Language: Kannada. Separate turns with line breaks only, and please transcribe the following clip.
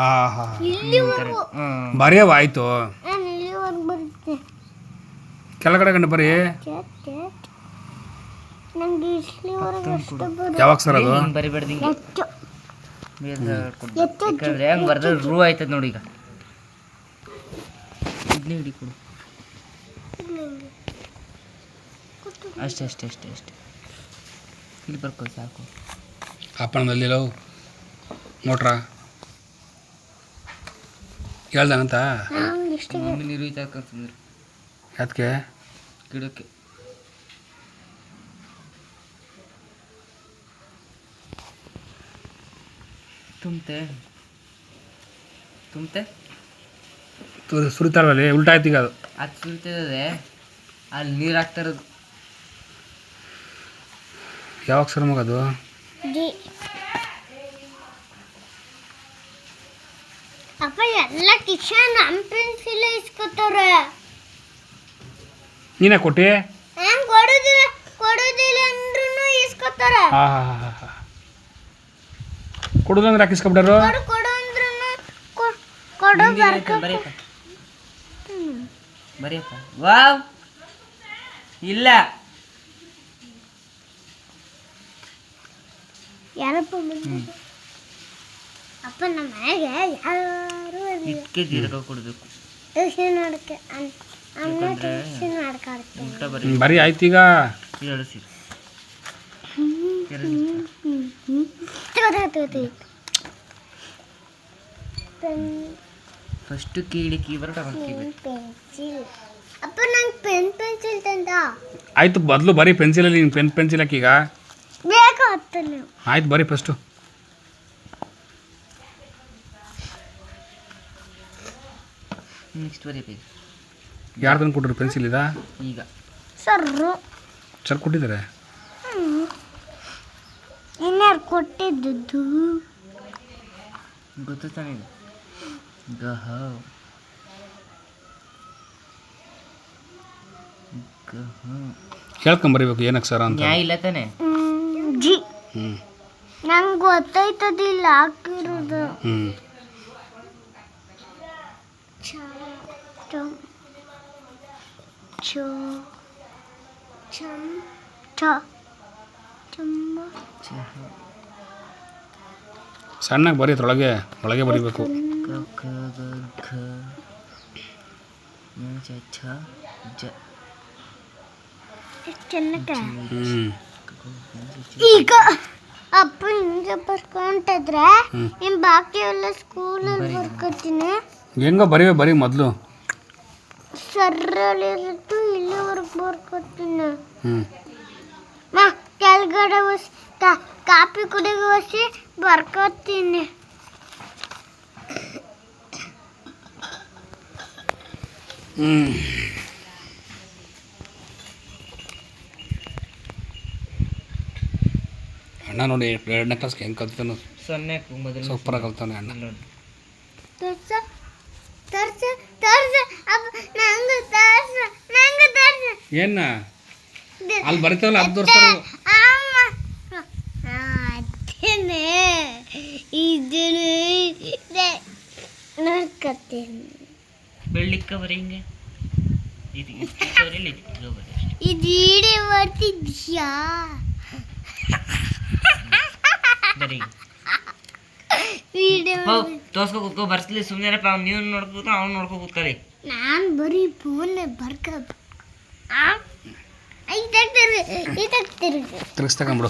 ಆಹಾ ಬರೆಯವ ಆಯ್ತು ಕೆಳಗಡೆ ಗಂಡು ಬರೀ ಯಾವಾಗ ಸರ್ ಅದು
ಬರಿಬೇಡ್ದು ಯಾಕಂದ್ರೆ ಹೆಂಗೆ ಬರ್ದ್ರೆ ರೂ ಆಯ್ತದ ನೋಡಿ. ಈಗ ಇಡ್ಲಿ ಹಿಡಿ ಕೊಡು. ಅಷ್ಟೇ ಅಷ್ಟೇ ಅಷ್ಟೇ ಅಷ್ಟೇ ಇಲ್ಲಿ ಬರ್ಕೊ ಸಾಕು.
ಅಪ್ಪಣದಲ್ಲಿ ನೋಟ್ರಾ ಹೇಳ್ದಂತ
ಮಮ್ಮಿ ನೀರು ಇತ್ತಾಕಂತಂದ್ರೆ
ಅದಕ್ಕೆ
ಗಿಡಕ್ಕೆ ತುಂಬ್ತೆ ತುಂಬ್ತೆ
ಸುರಿತಾರಲ್ಲ ಉಲ್ಟಾ ಆಯ್ತು ಈಗ ಅದು
ಅದು ಸುರಿತದೆ ಅಲ್ಲಿ ನೀರು ಹಾಕ್ತಾ ಇರೋದು.
ಯಾವಾಗ ಸರ್ ಮಗದು
ಅಪ್ಪ ಎಲ್ಲ ಕಿಶನ್ ನಮ್ಮ ಪೆನ್ಸಿಲ್ ಇಸ್ಕೊತಾರೆ.
ನೀನೇ ಕೊಟ್ಟಿ
ನಾನು ಕೊಡೋದಿಲ್ಲ ಅಂದ್ರೂ ಇಸ್ಕೊತಾರೆ.
ಕೊಡುದು ಅಂದ್ರೆ ಹಾಕಿಸ್ಕೊಬಿಟ್ಟಾರು.
ಕೊಡು ಅಂದ್ರೂ ಕೊಡು
ಬರಿಯಪ್ಪ ವಾವ್ ಇಲ್ಲ
ಯಾರಪ್ಪ ಅಪ್ಪ ನಮ್ಮ ಮನೆಗೆ ಯಾರು
ಇದಕ್ಕೆ ಜೀರಕ ಕೊಡಬೇಕು.
ಟ್ಯೂಷನ್ ನೋಡಕ್ಕೆ ಅಮ್ಮ ಟ್ಯೂಷನ್ ಮಾಡ್ಕೊಡ್ತೀನಿ.
ಊಟ ಬರೀ
ಬರೀ ಆಯ್ತು ಈಗ
ಹೇಳಿಸಿ ಫಸ್ಟ್ ಕೀಳಿ ಕೀಬರ್ಡ್ ಹಾಕಿಬೇಕು.
ಪೆನ್ಸಿಲ್ ಅಪ್ಪ ನಂಗೆ ಪೆನ್ಸಿಲ್ ತಂದ
ಆಯ್ತು ಬದಲು ಬರೀ ಪೆನ್ಸಿಲಲ್ಲಿ ನೀನು ಪೆನ್ಸಿಲ್ ಹಾಕಿ ಈಗ
ಬೇಕು ಹತ್ತ ನೀವು
ಆಯ್ತು ಬರೀ ಫಸ್ಟು
ನೆಕ್ಸ್ಟ್ ಬರೀಬೇಕು.
ಯಾರು ತಂದು ಕೊಟ್ಟರು ಪೆನ್ಸಿಲ್ ಇದಾ
ಈಗ
ಸರ್ ಕೊಟ್ಟಿದ್ದಾರೆ.
ಇನ್ಯಾರು ಕೊಟ್ಟಿದ್ದು
ಗೊತ್ತು ತಾನೇ ಇದು ಗಹ
ಹೇಳ್ಕೊಂಬರಿಬೇಕು ಏನಕ್ಕೆ ಸರ್ ಅಂತ.
ನ್ಯಾಯ ಇಲ್ಲ ತಾನೆ
ಜಿ
ಹ್ಞೂ
ನಂಗೆ ಗೊತ್ತಾಯ್ತದಿಲ್ಲ ಹಾಕಿರೋದು.
ಸಣ್ಣಗೆ ಬರೀ ಒಳಗೆ ಬರೀಬೇಕು.
ಈಗ ಅಪ್ಪ ಹಿಂಗೆ ಬರ್ಕೊಂತಿದ್ರೆ ಇನ್ನು ಬಾಕಿ ಎಲ್ಲ ಸ್ಕೂಲಲ್ಲಿ ಬರ್ಕೊತೀನಿ.
ಹೆಂಗೋ ಬರೀ ಮೊದಲು
ಸರ್ರಲ್ಲಿರುತ್ತೆ ಇಲ್ಲಿವರೆಗೆ ಬರ್ಕೊತೀನಿ. ಕೆಳಗಡೆ ಕಾಪಿ ಕುಡಿಗೆ ಹೊಸಿ ಬರ್ಕೊತೀನಿ.
ಅಣ್ಣ ನೋಡಿ 2ನೇ ಕ್ಲಾಸ್ಗೆ ಹೆಂಗೆ ಕಲ್ತಾನು
ಸೊನ್ನೆ
ಸೂಪರಾಗಿ ಕಲ್ತಾನೆ ಅಣ್ಣ. ಏನ ಅಲ್ಲಿ ಬರಿತಾವಲ್ಲ ಅದು ತೋರಿಸ್ತಾರೆ.
ನೋಡ್ಕೊತೀನಿ
ಬೆಳ್ಳಿಕ್ಕ ಬರೀ ಹಿಂಗೆ ಇದು
ಇಡೀ ಬರ್ತಿದ್ಯಾ
ಬರೀ ತೋರ್ಸ್ಕೊ ಕೂತ್ಕೊ ಬರ್ಸ್ಲಿ ಸುಮ್ಮನೆಪ್ಪ ಅವ್ನು ನೀವು ನೋಡ್ಕೋ ಅವ್ನು ನೋಡ್ಕೊ ಕೂತ್ಕೊಳ್ಳಿ.
ನಾನು ಬರೀ ಫೋನ್ ಬರ್ಕೋದು
ತಿರ್ಗಿಸ್ತಕೊಂಬಿಡು.